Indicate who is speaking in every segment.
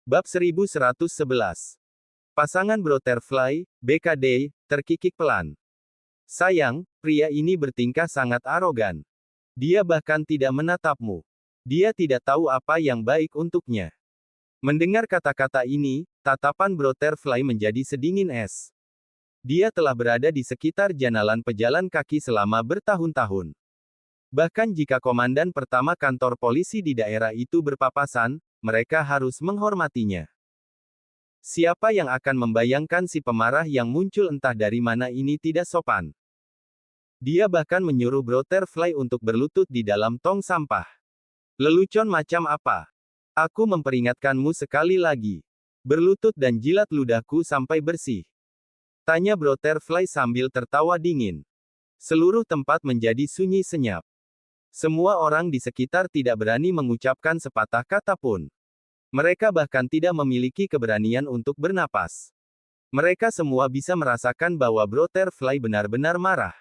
Speaker 1: Bab 1111. Pasangan Butterfly, BKD, terkikik pelan. Sayang, pria ini bertingkah sangat arogan. Dia bahkan tidak menatapmu. Dia tidak tahu apa yang baik untuknya. Mendengar kata-kata ini, tatapan Butterfly menjadi sedingin es. Dia telah berada di sekitar janalan pejalan kaki selama bertahun-tahun. Bahkan jika komandan pertama kantor polisi di daerah itu berpapasan, mereka harus menghormatinya. Siapa yang akan membayangkan si pemarah yang muncul entah dari mana ini tidak sopan? Dia bahkan menyuruh Butterfly untuk berlutut di dalam tong sampah. Lelucon macam apa? Aku memperingatkanmu sekali lagi. Berlutut dan jilat ludahku sampai bersih. Tanya Butterfly sambil tertawa dingin. Seluruh tempat menjadi sunyi senyap. Semua orang di sekitar tidak berani mengucapkan sepatah kata pun. Mereka bahkan tidak memiliki keberanian untuk bernapas. Mereka semua bisa merasakan bahwa Butterfly benar-benar marah.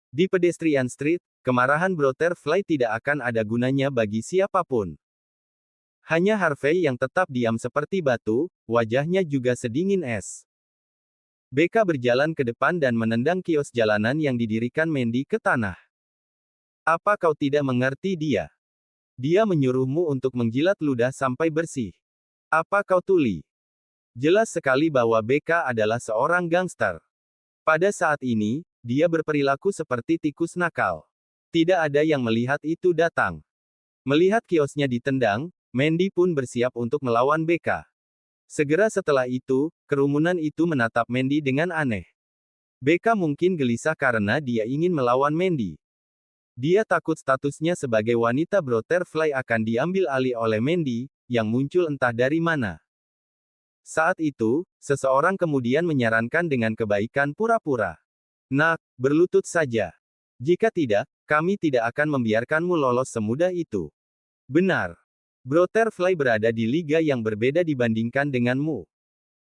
Speaker 1: Di pedestrian street, kemarahan Butterfly tidak akan ada gunanya bagi siapapun. Hanya Harvey yang tetap diam seperti batu, wajahnya juga sedingin es. BK berjalan ke depan dan menendang kios jalanan yang didirikan Mandy ke tanah. Apa kau tidak mengerti dia? Dia menyuruhmu untuk menjilat ludah sampai bersih. Apa kau tuli? Jelas sekali bahwa BK adalah seorang gangster. Pada saat ini, dia berperilaku seperti tikus nakal. Tidak ada yang melihat itu datang. Melihat kiosnya ditendang, Mandy pun bersiap untuk melawan BK. Segera setelah itu, kerumunan itu menatap Mandy dengan aneh. BK mungkin gelisah karena dia ingin melawan Mandy. Dia takut statusnya sebagai wanita Butterfly akan diambil alih oleh Mandy, yang muncul entah dari mana. Saat itu, seseorang kemudian menyarankan dengan kebaikan pura-pura. Nak, berlutut saja. Jika tidak, kami tidak akan membiarkanmu lolos semudah itu. Benar. Butterfly berada di liga yang berbeda dibandingkan denganmu.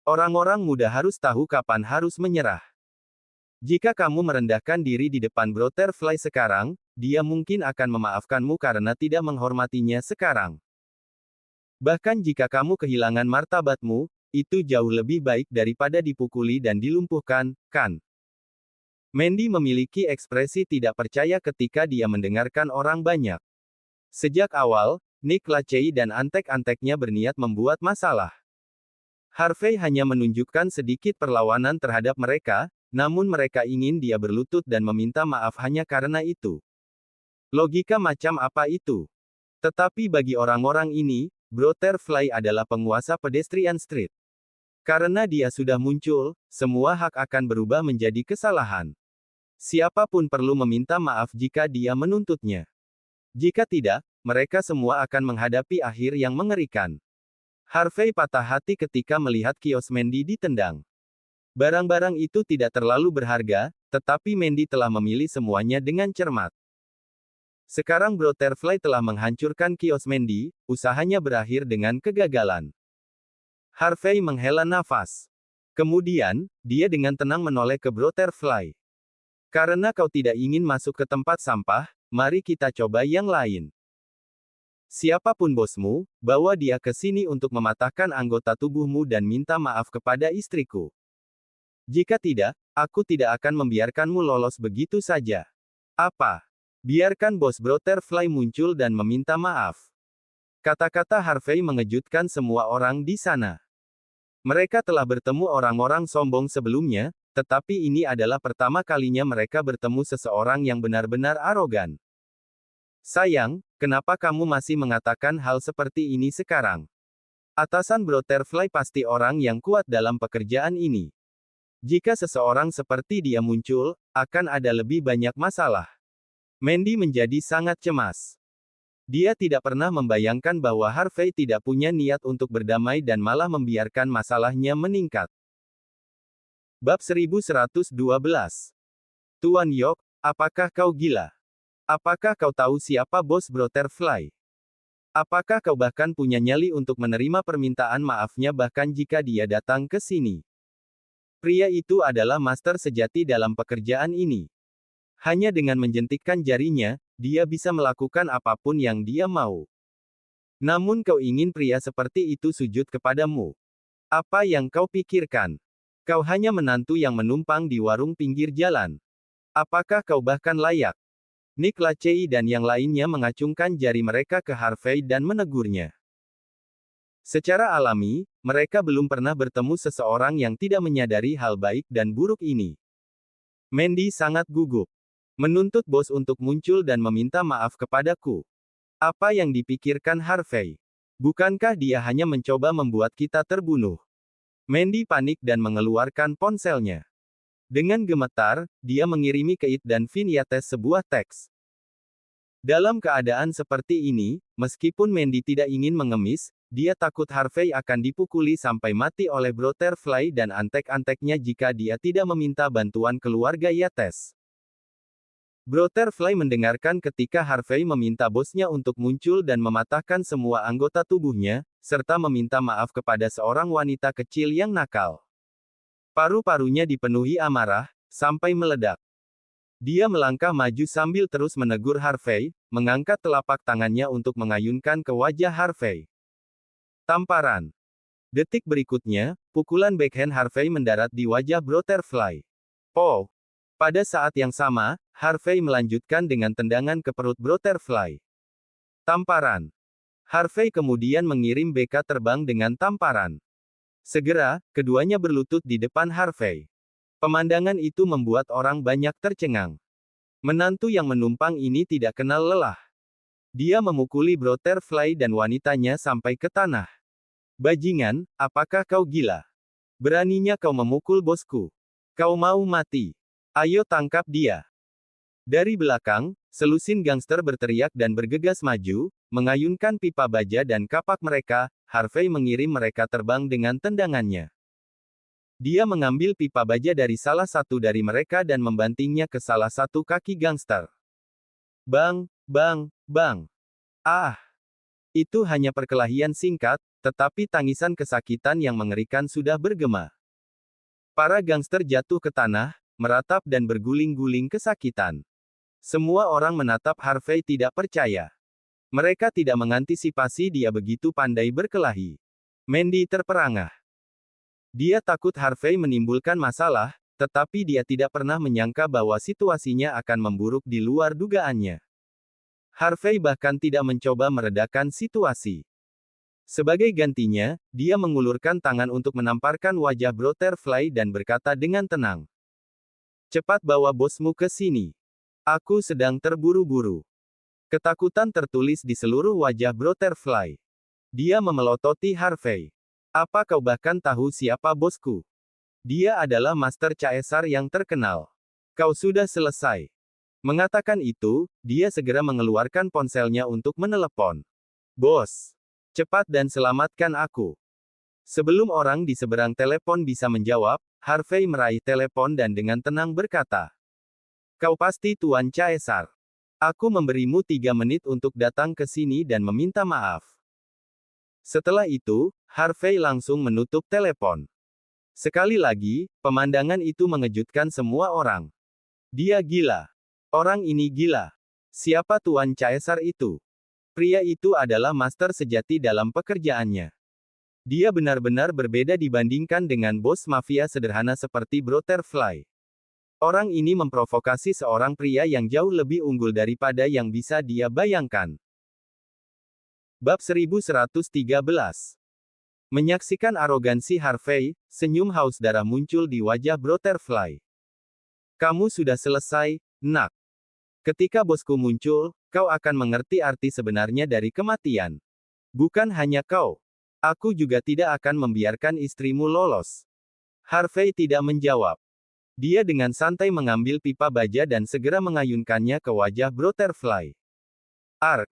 Speaker 1: Orang-orang muda harus tahu kapan harus menyerah. Jika kamu merendahkan diri di depan Butterfly sekarang, dia mungkin akan memaafkanmu karena tidak menghormatinya sekarang. Bahkan jika kamu kehilangan martabatmu, itu jauh lebih baik daripada dipukuli dan dilumpuhkan, kan? Mandy memiliki ekspresi tidak percaya ketika dia mendengarkan orang banyak. Sejak awal, Nick Lachey dan antek-anteknya berniat membuat masalah. Harvey hanya menunjukkan sedikit perlawanan terhadap mereka, namun mereka ingin dia berlutut dan meminta maaf hanya karena itu. Logika macam apa itu? Tetapi bagi orang-orang ini, Butterfly adalah penguasa pedestrian street. Karena dia sudah muncul, semua hak akan berubah menjadi kesalahan. Siapapun perlu meminta maaf jika dia menuntutnya. Jika tidak, mereka semua akan menghadapi akhir yang mengerikan. Harvey patah hati ketika melihat kios Mandy ditendang. Barang-barang itu tidak terlalu berharga, tetapi Mandy telah memilih semuanya dengan cermat. Sekarang Butterfly telah menghancurkan kios Mandy, usahanya berakhir dengan kegagalan. Harvey menghela nafas. Kemudian, dia dengan tenang menoleh ke Butterfly. Karena kau tidak ingin masuk ke tempat sampah, mari kita coba yang lain. Siapapun bosmu, bawa dia ke sini untuk mematahkan anggota tubuhmu dan minta maaf kepada istriku. Jika tidak, aku tidak akan membiarkanmu lolos begitu saja. Apa? Biarkan bos Butterfly muncul dan meminta maaf. Kata-kata Harvey mengejutkan semua orang di sana. Mereka telah bertemu orang-orang sombong sebelumnya, tetapi ini adalah pertama kalinya mereka bertemu seseorang yang benar-benar arogan. Sayang, kenapa kamu masih mengatakan hal seperti ini sekarang? Atasan Butterfly pasti orang yang kuat dalam pekerjaan ini. Jika seseorang seperti dia muncul, akan ada lebih banyak masalah. Mandy menjadi sangat cemas. Dia tidak pernah membayangkan bahwa Harvey tidak punya niat untuk berdamai dan malah membiarkan masalahnya meningkat. Bab 1112. Tuan Yok, apakah kau gila? Apakah kau tahu siapa bos Butterfly? Apakah kau bahkan punya nyali untuk menerima permintaan maafnya bahkan jika dia datang ke sini? Pria itu adalah master sejati dalam pekerjaan ini. Hanya dengan menjentikkan jarinya, dia bisa melakukan apapun yang dia mau. Namun kau ingin pria seperti itu sujud kepadamu. Apa yang kau pikirkan? Kau hanya menantu yang menumpang di warung pinggir jalan. Apakah kau bahkan layak? Nick Lachey dan yang lainnya mengacungkan jari mereka ke Harvey dan menegurnya. Secara alami, mereka belum pernah bertemu seseorang yang tidak menyadari hal baik dan buruk ini. Mandy sangat gugup. Menuntut bos untuk muncul dan meminta maaf kepadaku. Apa yang dipikirkan Harvey? Bukankah dia hanya mencoba membuat kita terbunuh? Mandy panik dan mengeluarkan ponselnya. Dengan gemetar, dia mengirimi ke It dan Vin Yates sebuah teks. Dalam keadaan seperti ini, meskipun Mandy tidak ingin mengemis, dia takut Harvey akan dipukuli sampai mati oleh Butterfly dan antek-anteknya jika dia tidak meminta bantuan keluarga Yates. Butterfly mendengarkan ketika Harvey meminta bosnya untuk muncul dan mematahkan semua anggota tubuhnya, serta meminta maaf kepada seorang wanita kecil yang nakal. Paru-parunya dipenuhi amarah, sampai meledak. Dia melangkah maju sambil terus menegur Harvey, mengangkat telapak tangannya untuk mengayunkan ke wajah Harvey. Tamparan. Detik berikutnya, pukulan backhand Harvey mendarat di wajah Butterfly. Pow! Pada saat yang sama, Harvey melanjutkan dengan tendangan ke perut Butterfly. Tamparan. Harvey kemudian mengirim BK terbang dengan tamparan. Segera, keduanya berlutut di depan Harvey. Pemandangan itu membuat orang banyak tercengang. Menantu yang menumpang ini tidak kenal lelah. Dia memukuli Butterfly dan wanitanya sampai ke tanah. Bajingan, apakah kau gila? Beraninya kau memukul bosku. Kau mau mati. Ayo tangkap dia. Dari belakang, selusin gangster berteriak dan bergegas maju, mengayunkan pipa baja dan kapak mereka. Harvey mengirim mereka terbang dengan tendangannya. Dia mengambil pipa baja dari salah satu dari mereka dan membantingnya ke salah satu kaki gangster. Bang, bang, bang. Ah! Itu hanya perkelahian singkat, tetapi tangisan kesakitan yang mengerikan sudah bergema. Para gangster jatuh ke tanah, meratap dan berguling-guling kesakitan. Semua orang menatap Harvey tidak percaya. Mereka tidak mengantisipasi dia begitu pandai berkelahi. Mandy terperangah. Dia takut Harvey menimbulkan masalah, tetapi dia tidak pernah menyangka bahwa situasinya akan memburuk di luar dugaannya. Harvey bahkan tidak mencoba meredakan situasi. Sebagai gantinya, dia mengulurkan tangan untuk menamparkan wajah Butterfly dan berkata dengan tenang. Cepat bawa bosmu ke sini. Aku sedang terburu-buru. Ketakutan tertulis di seluruh wajah Butterfly. Dia memelototi Harvey. Apa kau bahkan tahu siapa bosku? Dia adalah Master Caesar yang terkenal. Kau sudah selesai. Mengatakan itu, dia segera mengeluarkan ponselnya untuk menelepon. Bos. Cepat dan selamatkan aku. Sebelum orang di seberang telepon bisa menjawab, Harvey meraih telepon dan dengan tenang berkata. Kau pasti Tuan Caesar. Aku memberimu 3 menit untuk datang ke sini dan meminta maaf. Setelah itu, Harvey langsung menutup telepon. Sekali lagi, pemandangan itu mengejutkan semua orang. Dia gila. Orang ini gila. Siapa Tuan Caesar itu? Pria itu adalah master sejati dalam pekerjaannya. Dia benar-benar berbeda dibandingkan dengan bos mafia sederhana seperti Butterfly. Orang ini memprovokasi seorang pria yang jauh lebih unggul daripada yang bisa dia bayangkan. Bab 1113. Menyaksikan arogansi Harvey, senyum haus darah muncul di wajah Butterfly. Kamu sudah selesai, nak. Ketika bosku muncul, kau akan mengerti arti sebenarnya dari kematian. Bukan hanya kau. Aku juga tidak akan membiarkan istrimu lolos. Harvey tidak menjawab. Dia dengan santai mengambil pipa baja dan segera mengayunkannya ke wajah Butterfly. Ark.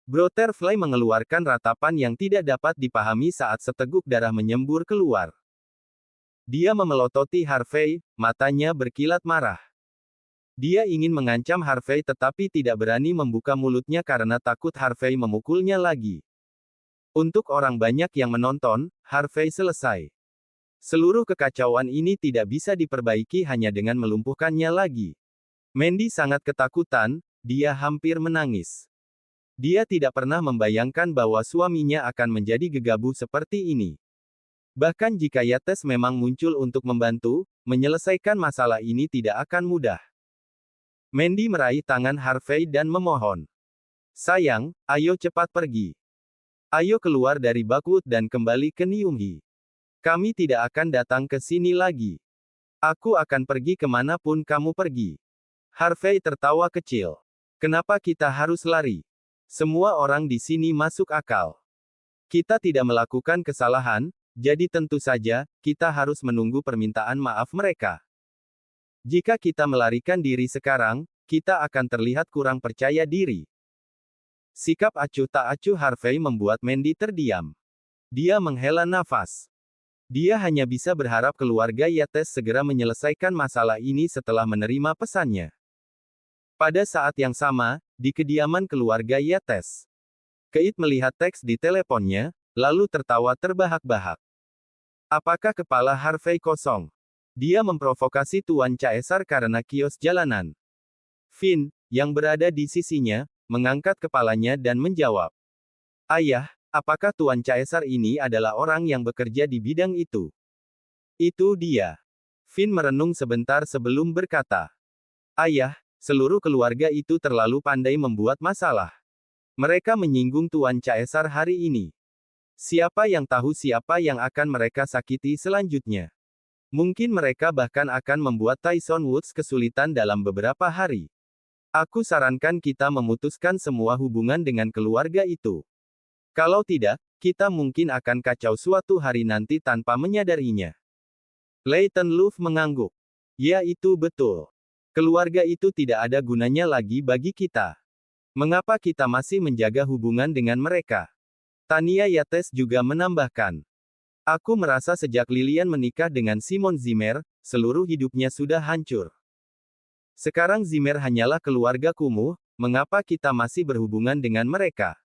Speaker 1: Butterfly mengeluarkan ratapan yang tidak dapat dipahami saat seteguk darah menyembur keluar. Dia memelototi Harvey, matanya berkilat marah. Dia ingin mengancam Harvey tetapi tidak berani membuka mulutnya karena takut Harvey memukulnya lagi. Untuk orang banyak yang menonton, Harvey selesai. Seluruh kekacauan ini tidak bisa diperbaiki hanya dengan melumpuhkannya lagi. Mandy sangat ketakutan, dia hampir menangis. Dia tidak pernah membayangkan bahwa suaminya akan menjadi gegabah seperti ini. Bahkan jika Yates memang muncul untuk membantu, menyelesaikan masalah ini tidak akan mudah. Mandy meraih tangan Harvey dan memohon. Sayang, ayo cepat pergi. Ayo keluar dari Bakwood dan kembali ke Nyunghi. Kami tidak akan datang ke sini lagi. Aku akan pergi kemanapun kamu pergi. Harvey tertawa kecil. Kenapa kita harus lari? Semua orang di sini masuk akal. Kita tidak melakukan kesalahan, jadi tentu saja, kita harus menunggu permintaan maaf mereka. Jika kita melarikan diri sekarang, kita akan terlihat kurang percaya diri. Sikap acuh tak acuh Harvey membuat Mandy terdiam. Dia menghela nafas. Dia hanya bisa berharap keluarga Yates segera menyelesaikan masalah ini setelah menerima pesannya. Pada saat yang sama, di kediaman keluarga Yates, Keith melihat teks di teleponnya, lalu tertawa terbahak-bahak. Apakah kepala Harvey kosong? Dia memprovokasi Tuan Caesar karena kios jalanan. Finn, yang berada di sisinya, mengangkat kepalanya dan menjawab. Ayah, apakah Tuan Caesar ini adalah orang yang bekerja di bidang itu? Itu dia. Finn merenung sebentar sebelum berkata. Ayah, seluruh keluarga itu terlalu pandai membuat masalah. Mereka menyinggung Tuan Caesar hari ini. Siapa yang tahu siapa yang akan mereka sakiti selanjutnya? Mungkin mereka bahkan akan membuat Tyson Woods kesulitan dalam beberapa hari. Aku sarankan kita memutuskan semua hubungan dengan keluarga itu. Kalau tidak, kita mungkin akan kacau suatu hari nanti tanpa menyadarinya. Leighton Luff mengangguk. Ya, itu betul. Keluarga itu tidak ada gunanya lagi bagi kita. Mengapa kita masih menjaga hubungan dengan mereka? Tania Yates juga menambahkan. Aku merasa sejak Lilian menikah dengan Simon Zimmer, seluruh hidupnya sudah hancur. Sekarang Zimmer hanyalah keluarga kumuh, mengapa kita masih berhubungan dengan mereka?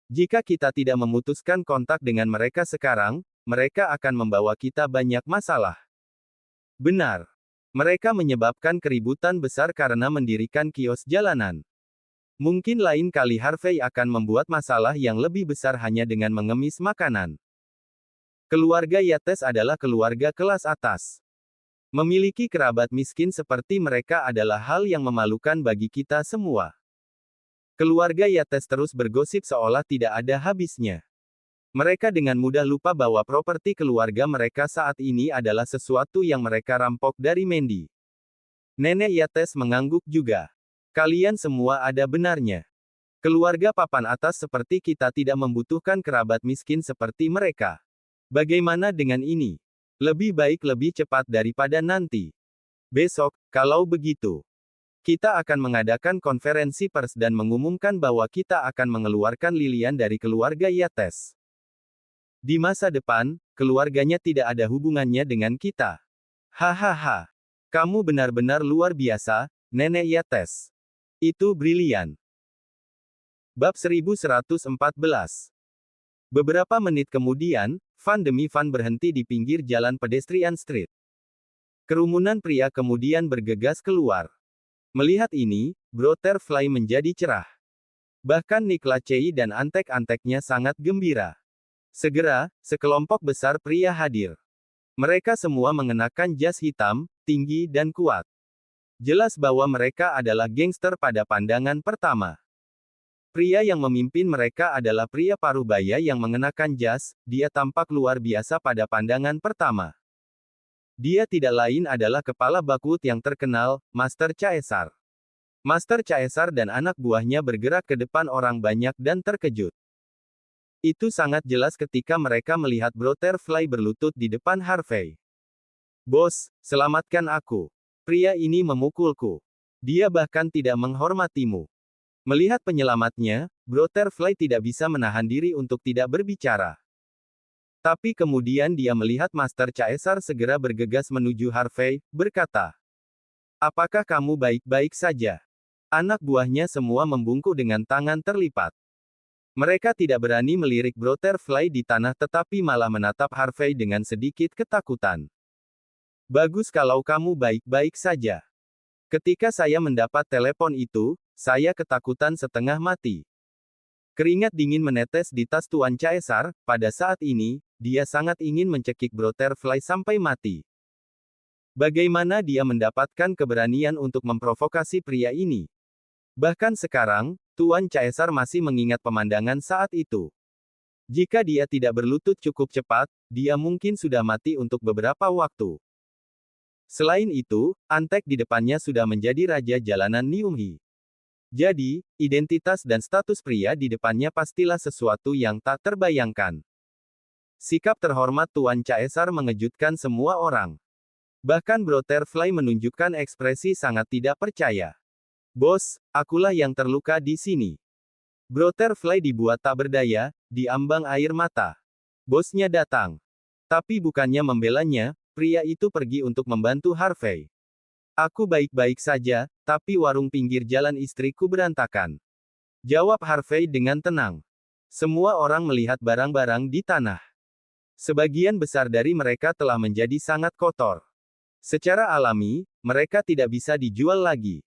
Speaker 1: Jika kita tidak memutuskan kontak dengan mereka sekarang, mereka akan membawa kita banyak masalah. Benar. Mereka menyebabkan keributan besar karena mendirikan kios jalanan. Mungkin lain kali Harvey akan membuat masalah yang lebih besar hanya dengan mengemis makanan. Keluarga Yates adalah keluarga kelas atas. Memiliki kerabat miskin seperti mereka adalah hal yang memalukan bagi kita semua. Keluarga Yates terus bergosip seolah tidak ada habisnya. Mereka dengan mudah lupa bahwa properti keluarga mereka saat ini adalah sesuatu yang mereka rampok dari Mandy. Nenek Yates mengangguk juga. Kalian semua ada benarnya. Keluarga papan atas seperti kita tidak membutuhkan kerabat miskin seperti mereka. Bagaimana dengan ini? Lebih baik lebih cepat daripada nanti. Besok, kalau begitu, kita akan mengadakan konferensi pers dan mengumumkan bahwa kita akan mengeluarkan Lilian dari keluarga Yates. Di masa depan, keluarganya tidak ada hubungannya dengan kita. Hahaha. Kamu benar-benar luar biasa, Nenek Yates. Itu brilian. Bab 1114. Beberapa menit kemudian, van demi van berhenti di pinggir jalan pedestrian street. Kerumunan pria kemudian bergegas keluar. Melihat ini, Brotherfly menjadi cerah. Bahkan Nick Lachey dan antek-anteknya sangat gembira. Segera, sekelompok besar pria hadir. Mereka semua mengenakan jas hitam, tinggi dan kuat. Jelas bahwa mereka adalah gangster pada pandangan pertama. Pria yang memimpin mereka adalah pria parubaya yang mengenakan jas, dia tampak luar biasa pada pandangan pertama. Dia tidak lain adalah kepala Bakwood yang terkenal, Master Caesar. Master Caesar dan anak buahnya bergerak ke depan orang banyak dan terkejut. Itu sangat jelas ketika mereka melihat Brotherfly berlutut di depan Harvey. Bos, selamatkan aku. Pria ini memukulku. Dia bahkan tidak menghormatimu. Melihat penyelamatnya, Brotherfly tidak bisa menahan diri untuk tidak berbicara. Tapi kemudian dia melihat Master Caesar segera bergegas menuju Harvey, berkata, apakah kamu baik-baik saja? Anak buahnya semua membungkuk dengan tangan terlipat. Mereka tidak berani melirik Brotherfly di tanah tetapi malah menatap Harvey dengan sedikit ketakutan. Bagus kalau kamu baik-baik saja. Ketika saya mendapat telepon itu, saya ketakutan setengah mati. Keringat dingin menetes di tas Tuan Caesar. Pada saat ini, dia sangat ingin mencekik Butterfly sampai mati. Bagaimana dia mendapatkan keberanian untuk memprovokasi pria ini? Bahkan sekarang, Tuan Caesar masih mengingat pemandangan saat itu. Jika dia tidak berlutut cukup cepat, dia mungkin sudah mati untuk beberapa waktu. Selain itu, Antek di depannya sudah menjadi raja jalanan Niumhi. Jadi, identitas dan status pria di depannya pastilah sesuatu yang tak terbayangkan. Sikap terhormat Tuan Caesar mengejutkan semua orang. Bahkan Butterfly menunjukkan ekspresi sangat tidak percaya. Bos, akulah yang terluka di sini. Butterfly dibuat tak berdaya, diambang air mata. Bosnya datang. Tapi bukannya membelanya, pria itu pergi untuk membantu Harvey. Aku baik-baik saja, tapi warung pinggir jalan istriku berantakan. Jawab Harvey dengan tenang. Semua orang melihat barang-barang di tanah. Sebagian besar dari mereka telah menjadi sangat kotor. Secara alami, mereka tidak bisa dijual lagi.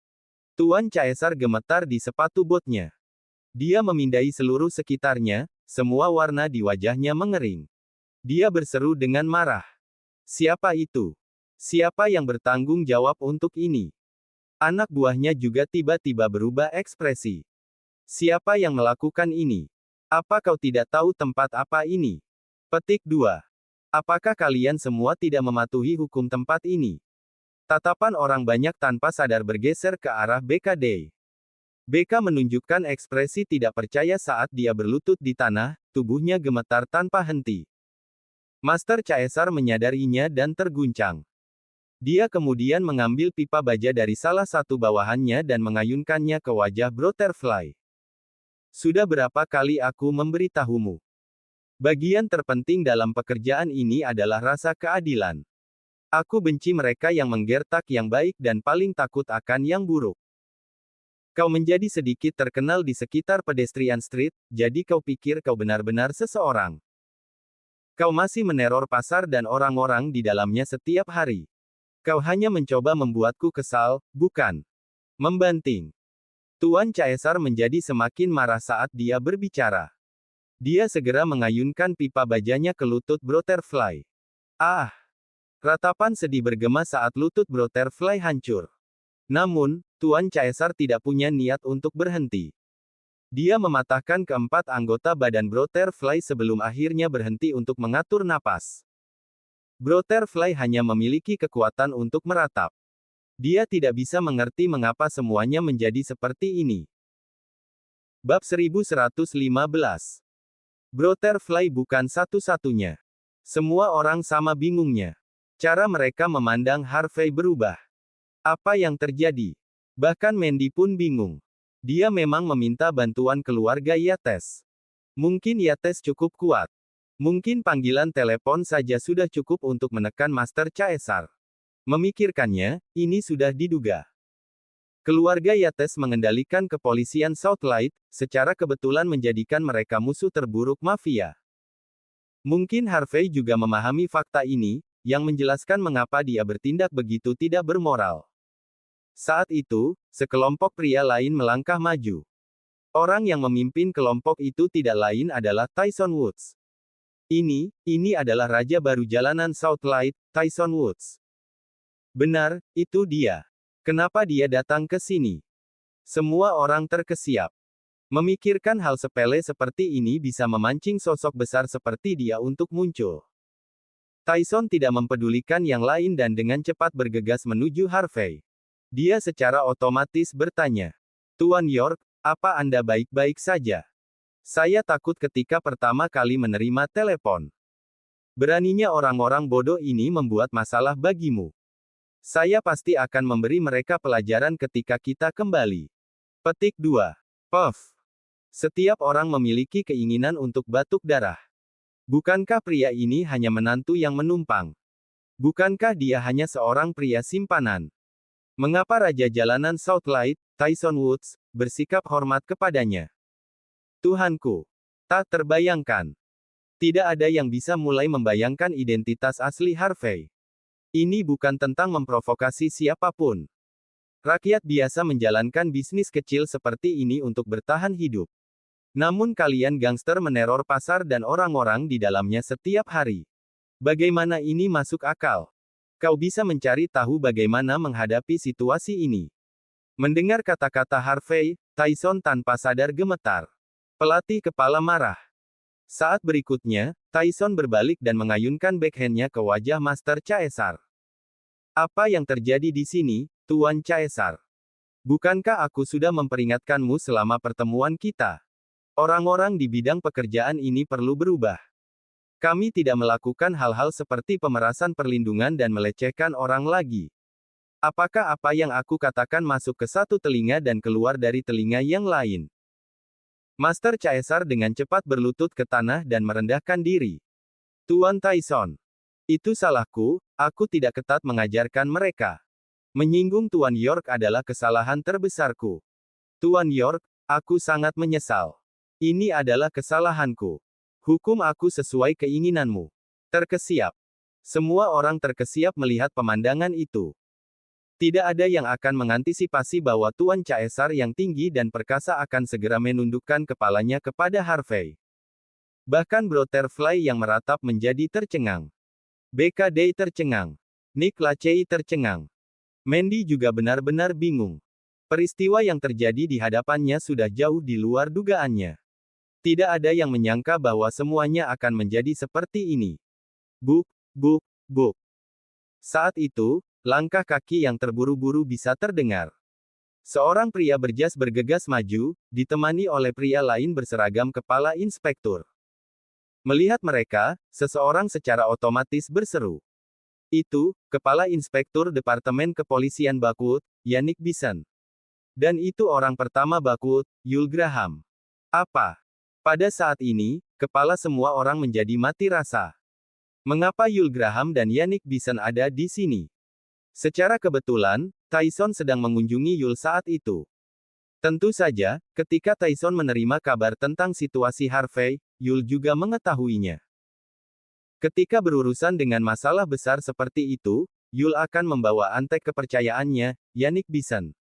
Speaker 1: Tuan Caesar gemetar di sepatu botnya. Dia memindai seluruh sekitarnya, semua warna di wajahnya mengering. Dia berseru dengan marah. Siapa itu? Siapa yang bertanggung jawab untuk ini? Anak buahnya juga tiba-tiba berubah ekspresi. Siapa yang melakukan ini? Apa kau tidak tahu tempat apa ini? Petik 2. Apakah kalian semua tidak mematuhi hukum tempat ini? Tatapan orang banyak tanpa sadar bergeser ke arah BKD. BK menunjukkan ekspresi tidak percaya saat dia berlutut di tanah, tubuhnya gemetar tanpa henti. Master Caesar menyadarinya dan terguncang. Dia kemudian mengambil pipa baja dari salah satu bawahannya dan mengayunkannya ke wajah Butterfly. Sudah berapa kali aku memberitahumu? Bagian terpenting dalam pekerjaan ini adalah rasa keadilan. Aku benci mereka yang menggertak yang baik dan paling takut akan yang buruk. Kau menjadi sedikit terkenal di sekitar pedestrian street, jadi kau pikir kau benar-benar seseorang. Kau masih meneror pasar dan orang-orang di dalamnya setiap hari. Kau hanya mencoba membuatku kesal, bukan? Membanting. Tuan Caesar menjadi semakin marah saat dia berbicara. Dia segera mengayunkan pipa bajanya ke lutut Butterfly. Ah! Ratapan sedih bergema saat lutut Butterfly hancur. Namun, Tuan Caesar tidak punya niat untuk berhenti. Dia mematahkan keempat anggota badan Butterfly sebelum akhirnya berhenti untuk mengatur napas. Butterfly hanya memiliki kekuatan untuk meratap. Dia tidak bisa mengerti mengapa semuanya menjadi seperti ini. Bab 1115. Butterfly bukan satu-satunya. Semua orang sama bingungnya. Cara mereka memandang Harvey berubah. Apa yang terjadi? Bahkan Mandy pun bingung. Dia memang meminta bantuan keluarga Yates. Mungkin Yates cukup kuat. Mungkin panggilan telepon saja sudah cukup untuk menekan Master Caesar. Memikirkannya, ini sudah diduga. Keluarga Yates mengendalikan kepolisian Southlight, secara kebetulan menjadikan mereka musuh terburuk mafia. Mungkin Harvey juga memahami fakta ini, yang menjelaskan mengapa dia bertindak begitu tidak bermoral. Saat itu, sekelompok pria lain melangkah maju. Orang yang memimpin kelompok itu tidak lain adalah Tyson Woods. Ini adalah raja baru jalanan Southlight, Tyson Woods. Benar, itu dia. Kenapa dia datang ke sini? Semua orang terkesiap. Memikirkan hal sepele seperti ini bisa memancing sosok besar seperti dia untuk muncul. Tyson tidak mempedulikan yang lain dan dengan cepat bergegas menuju Harvey. Dia secara otomatis bertanya, "Tuan York, apa Anda baik-baik saja? Saya takut ketika pertama kali menerima telepon. Beraninya orang-orang bodoh ini membuat masalah bagimu. Saya pasti akan memberi mereka pelajaran ketika kita kembali." Petik 2. Puff. Setiap orang memiliki keinginan untuk batuk darah. Bukankah pria ini hanya menantu yang menumpang? Bukankah dia hanya seorang pria simpanan? Mengapa Raja Jalanan Southlight, Tyson Woods, bersikap hormat kepadanya? Tuhanku. Tak terbayangkan. Tidak ada yang bisa mulai membayangkan identitas asli Harvey. Ini bukan tentang memprovokasi siapapun. Rakyat biasa menjalankan bisnis kecil seperti ini untuk bertahan hidup. Namun kalian gangster meneror pasar dan orang-orang di dalamnya setiap hari. Bagaimana ini masuk akal? Kau bisa mencari tahu bagaimana menghadapi situasi ini. Mendengar kata-kata Harvey, Tyson tanpa sadar gemetar. Pelatih kepala marah. Saat berikutnya, Tyson berbalik dan mengayunkan backhand-nya ke wajah Master Caesar. Apa yang terjadi di sini, Tuan Caesar? Bukankah aku sudah memperingatkanmu selama pertemuan kita? Orang-orang di bidang pekerjaan ini perlu berubah. Kami tidak melakukan hal-hal seperti pemerasan perlindungan dan melecehkan orang lagi. Apakah apa yang aku katakan masuk ke satu telinga dan keluar dari telinga yang lain? Master Caesar dengan cepat berlutut ke tanah dan merendahkan diri. Tuan Tyson. Itu salahku, aku tidak ketat mengajarkan mereka. Menyinggung Tuan York adalah kesalahan terbesarku. Tuan York, aku sangat menyesal. Ini adalah kesalahanku. Hukum aku sesuai keinginanmu. Terkesiap. Semua orang terkesiap melihat pemandangan itu. Tidak ada yang akan mengantisipasi bahwa Tuan Caesar yang tinggi dan perkasa akan segera menundukkan kepalanya kepada Harvey. Bahkan Butterfly yang meratap menjadi tercengang. BKD tercengang. Nick Lachey tercengang. Mandy juga benar-benar bingung. Peristiwa yang terjadi di hadapannya sudah jauh di luar dugaannya. Tidak ada yang menyangka bahwa semuanya akan menjadi seperti ini. Buk, buk, buk. Saat itu, langkah kaki yang terburu-buru bisa terdengar. Seorang pria berjas bergegas maju, ditemani oleh pria lain berseragam kepala inspektur. Melihat mereka, seseorang secara otomatis berseru. Itu, Kepala Inspektur Departemen Kepolisian Bakwood, Yannick Bison. Dan itu orang pertama Bakwood, Yul Graham. Apa? Pada saat ini, kepala semua orang menjadi mati rasa. Mengapa Yul Graham dan Yannick Bison ada di sini? Secara kebetulan, Tyson sedang mengunjungi Yul saat itu. Tentu saja, ketika Tyson menerima kabar tentang situasi Harvey, Yul juga mengetahuinya. Ketika berurusan dengan masalah besar seperti itu, Yul akan membawa antek kepercayaannya, Yannick Bison.